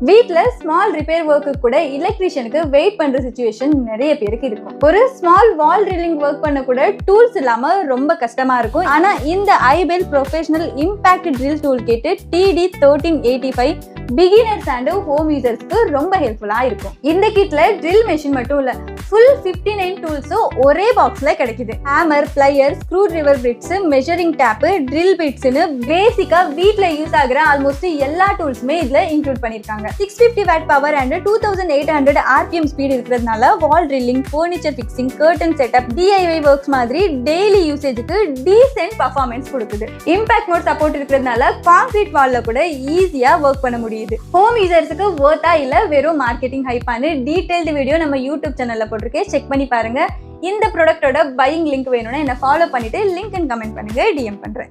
வீட்ல small repair work கூட எலக்ட்ரீஷியனுக்கு wait பண்ற சிச்சுவேஷன் நிறைய பேருக்கு இருக்கும். ஒரு ஸ்மால் வால் ட்ரில்லிங் ஒர்க் பண்ண கூட டூல்ஸ் இல்லாம ரொம்ப கஷ்டமா இருக்கும். ஆனா இந்த iBELL professional impact drill tool kit TD1385 beginners and home யூசர்ஸ்க்கு ரொம்ப ஹெல்ப்ஃபுல்லா இருக்கும். இந்த கிட்ல ட்ரில் மெஷின் மட்டும் இல்ல, ஃபுல் 59 டூல்ஸும் ஒரே பாக்ஸ்ல கிடைக்குது. Hammer, plier, screwdriver bits, measuring tape, drill பிட்ஸ்னு பேசிக்கா வீட்ல யூஸ் ஆகுற ஆல்மோஸ்ட் எல்லா டூல்ஸுமே இதுல இன்க்ளூட் பண்ணிருக்காங்க. 650 watt power and 2800 RPM speed இருக்கிறதுனால wall drilling, furniture fixing, curtain setup, DIY works மாதிரி டெய்லி யூசேஜுக்கு டீசென்ட் பர்ஃபார்மன்ஸ் கொடுக்குது. இம்பாக்ட் மோட் சப்போர்ட் இருக்கிறதுனால கான்கிரீட் வால்ல கூட ஈஸியா ஒர்க் பண்ண முடியுது. ஹோம் யூசர்ஸுக்கு வர்த்தா இல்ல வெறும் மார்க்கெட்டிங் ஹைப்பான டீடைல்டு வீடியோ நம்ம யூடியூப் சேனல்ல போட்டிருக்கேன், செக் பண்ணி பாருங்க. இந்த ப்ராடக்ட்டோட பையிங் லிங்க் வேணும்னா என்ன ஃபாலோ பண்ணிட்டு லிங்க் அண்ட் கமெண்ட் பண்ணுங்க, DM பண்றேன்.